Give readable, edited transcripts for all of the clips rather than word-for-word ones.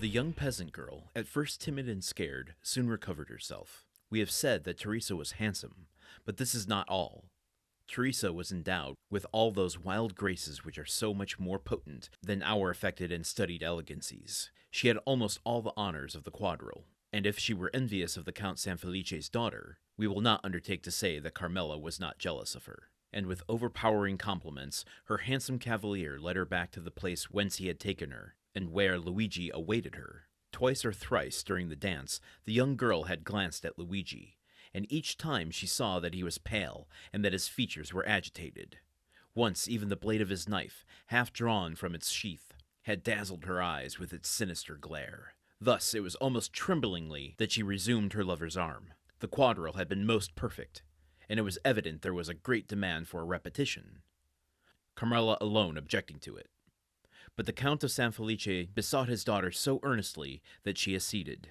The young peasant girl, at first timid and scared, soon recovered herself. We have said that Teresa was handsome, but this is not all. Teresa was endowed with all those wild graces which are so much more potent than our affected and studied elegancies. She had almost all the honors of the quadrille, and if she were envious of the Count Sanfelice's daughter, we will not undertake to say that Carmela was not jealous of her. And with overpowering compliments, her handsome cavalier led her back to the place whence he had taken her, and where Luigi awaited her. Twice or thrice during the dance, the young girl had glanced at Luigi, and each time she saw that he was pale and that his features were agitated. Once even the blade of his knife, half drawn from its sheath, had dazzled her eyes with its sinister glare. Thus it was almost tremblingly that she resumed her lover's arm. The quadrille had been most perfect, and it was evident there was a great demand for a repetition, Carmela alone objecting to it. But the Count of Sanfelice besought his daughter so earnestly that she acceded.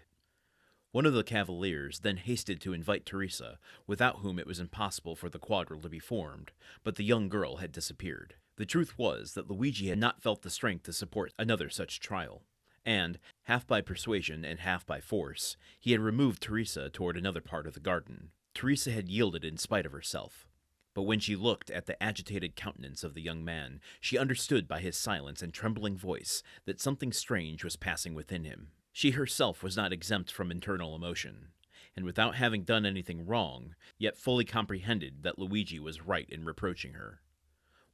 One of the cavaliers then hasted to invite Teresa, without whom it was impossible for the quadrille to be formed, but the young girl had disappeared. The truth was that Luigi had not felt the strength to support another such trial, and, half by persuasion and half by force, he had removed Teresa toward another part of the garden. Teresa had yielded in spite of herself. But when she looked at the agitated countenance of the young man, she understood by his silence and trembling voice that something strange was passing within him. She herself was not exempt from internal emotion, and without having done anything wrong, yet fully comprehended that Luigi was right in reproaching her.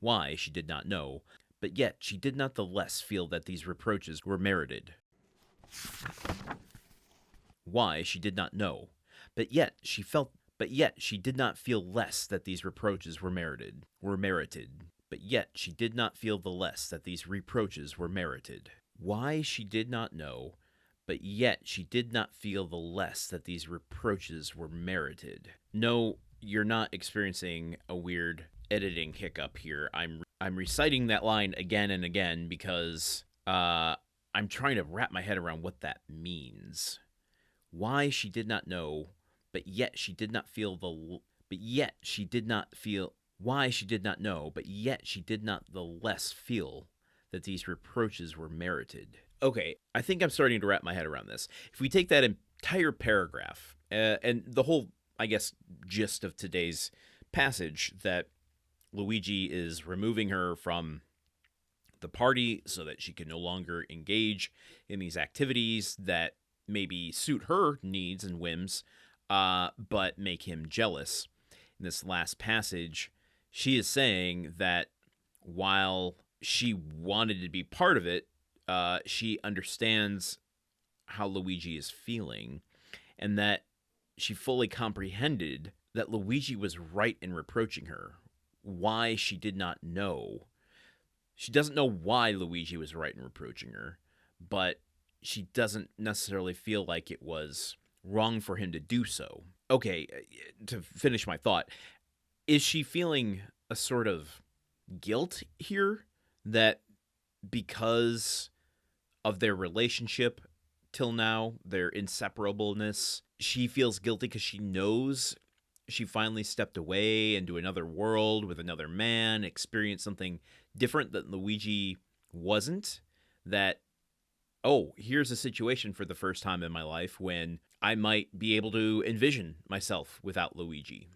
Why, she did not know, but yet she did not the less feel that these reproaches were merited. Why, she did not know, but yet she did not feel less that these reproaches were merited. But yet she did not feel the less that these reproaches were merited. Why, she did not know, but yet she did not feel the less that these reproaches were merited. No, you're not experiencing a weird editing hiccup here. I'm reciting that line again and again because I'm trying to wrap my head around what that means. Why, she did not know, but yet she did not feel why she did not know, but yet she did not the less feel that these reproaches were merited. Okay, I think I'm starting to wrap my head around this. If we take that entire paragraph, and the whole, I guess, gist of today's passage, that Luigi is removing her from the party so that she can no longer engage in these activities that maybe suit her needs and whims, but make him jealous. In this last passage, she is saying that while she wanted to be part of it, she understands how Luigi is feeling, and that she fully comprehended that Luigi was right in reproaching her. Why, she did not know. She doesn't know why Luigi was right in reproaching her, but she doesn't necessarily feel like it was wrong for him to do so. Okay, to finish my thought, is she feeling a sort of guilt here that because of their relationship till now, their inseparableness, she feels guilty because she knows she finally stepped away into another world with another man, experienced something different that Luigi wasn't, that, oh, here's a situation for the first time in my life when I might be able to envision myself without Luigi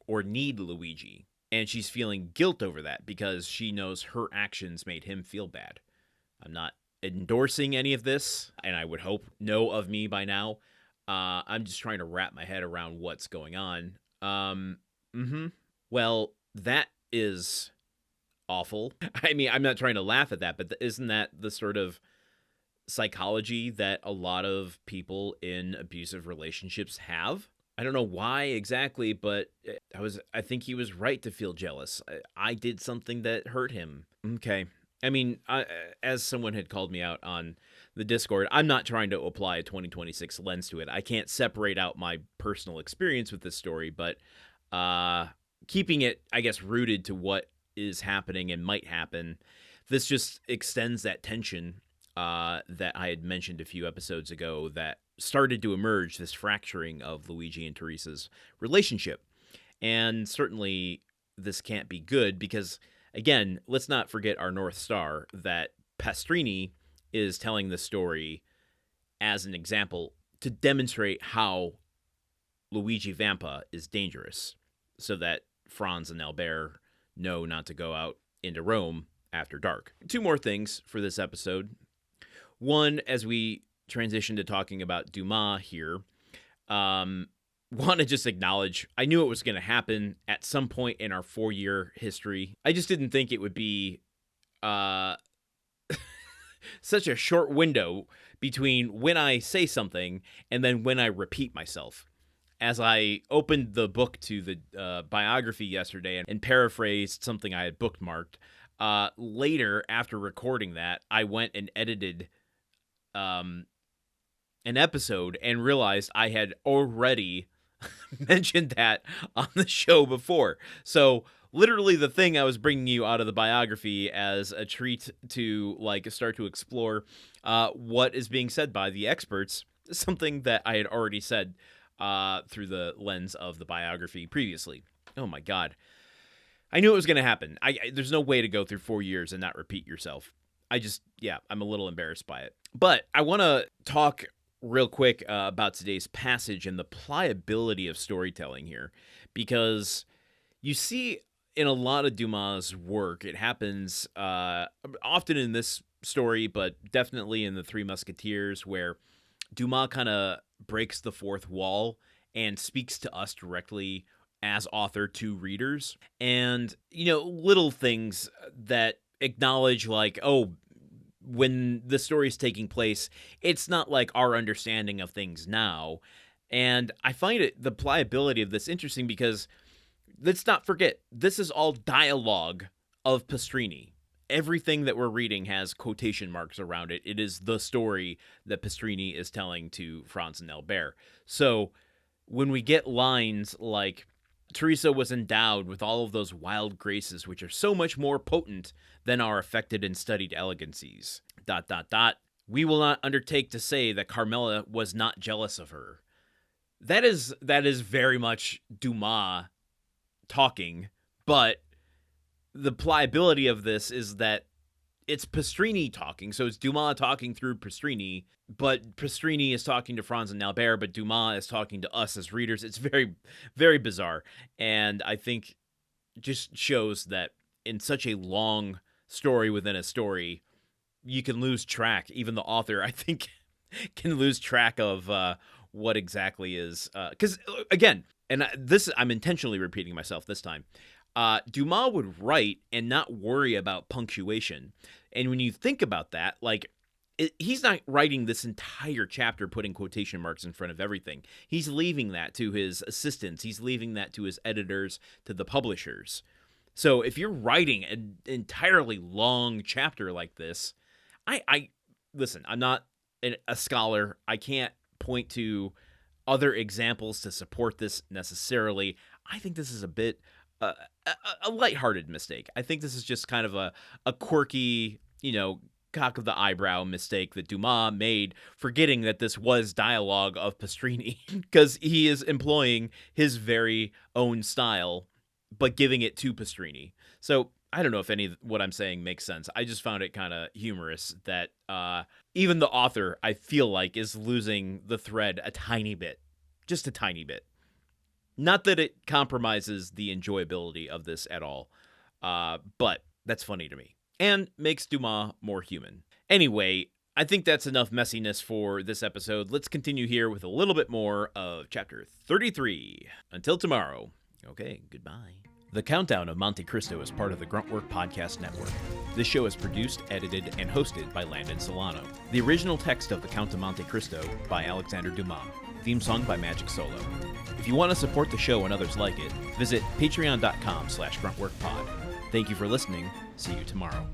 or need Luigi. And she's feeling guilt over that because she knows her actions made him feel bad. I'm not endorsing any of this, and I would hope know of me by now. I'm just trying to wrap my head around what's going on. Well, that is awful. I mean, I'm not trying to laugh at that, but isn't that the sort of psychology that a lot of people in abusive relationships have? I don't know why exactly, but I think he was right to feel jealous. I did something that hurt him. Okay. I mean, as someone had called me out on the Discord, I'm not trying to apply a 2026 lens to it. I can't separate out my personal experience with this story, but keeping it, I guess, rooted to what is happening and might happen, this just extends that tension that I had mentioned a few episodes ago that started to emerge, this fracturing of Luigi and Teresa's relationship. And certainly this can't be good because, again, let's not forget our North Star, that Pastrini is telling the story as an example to demonstrate how Luigi Vampa is dangerous, so that Franz and Albert know not to go out into Rome after dark. 2 more things for this episode. One, as we transition to talking about Dumas here, want to just acknowledge, I knew it was going to happen at some point in our 4-year history. I just didn't think it would be such a short window between when I say something and then when I repeat myself. As I opened the book to the biography yesterday and paraphrased something I had bookmarked, later, after recording that, I went and edited an episode and realized I had already mentioned that on the show before. So literally the thing I was bringing you out of the biography as a treat to start to explore what is being said by the experts, something that I had already said through the lens of the biography previously. Oh my God. I knew it was going to happen. There's no way to go through 4 years and not repeat yourself. I'm a little embarrassed by it. But I want to talk real quick about today's passage and the pliability of storytelling here, because you see in a lot of Dumas' work, it happens often in this story, but definitely in the Three Musketeers, where Dumas kind of breaks the fourth wall and speaks to us directly as author to readers. And, little things that acknowledge when the story is taking place, it's not like our understanding of things now. And I find the pliability of this interesting because let's not forget, this is all dialogue of Pastrini. Everything that we're reading has quotation marks around it. It is the story that Pastrini is telling to Franz and Albert. So when we get lines like, Teresa was endowed with all of those wild graces which are so much more potent than our affected and studied elegancies, ... We will not undertake to say that Carmela was not jealous of her. That is very much Dumas talking, but the pliability of this is that it's Pastrini talking. So it's Dumas talking through Pastrini, but Pastrini is talking to Franz and Albert, but Dumas is talking to us as readers. It's very, very bizarre. And I think just shows that in such a long story within a story, you can lose track. Even the author, I think, can lose track of what exactly is. Because, again, and I'm intentionally repeating myself this time, Dumas would write and not worry about punctuation. And when you think about that, he's not writing this entire chapter putting quotation marks in front of everything. He's leaving that to his assistants. He's leaving that to his editors, to the publishers. So if you're writing an entirely long chapter like this, listen, I'm not a scholar. I can't point to other examples to support this necessarily. I think this is a bit a lighthearted mistake. I think this is just kind of a quirky, cock of the eyebrow mistake that Dumas made, forgetting that this was dialogue of Pastrini, because he is employing his very own style, but giving it to Pastrini. So I don't know if any of what I'm saying makes sense. I just found it kind of humorous that even the author, I feel like, is losing the thread a tiny bit, just a tiny bit. Not that it compromises the enjoyability of this at all, but that's funny to me and makes Dumas more human. Anyway, I think that's enough messiness for this episode. Let's continue here with a little bit more of Chapter 33. Until tomorrow. Okay, goodbye. The Countdown of Monte Cristo is part of the Gruntwork Podcast Network. This show is produced, edited, and hosted by Landon Solano. The original text of The Count of Monte Cristo by Alexander Dumas. Theme song by Magic Solo. If you want to support the show and others like it, visit patreon.com/gruntworkpod. Thank you for listening. See you tomorrow.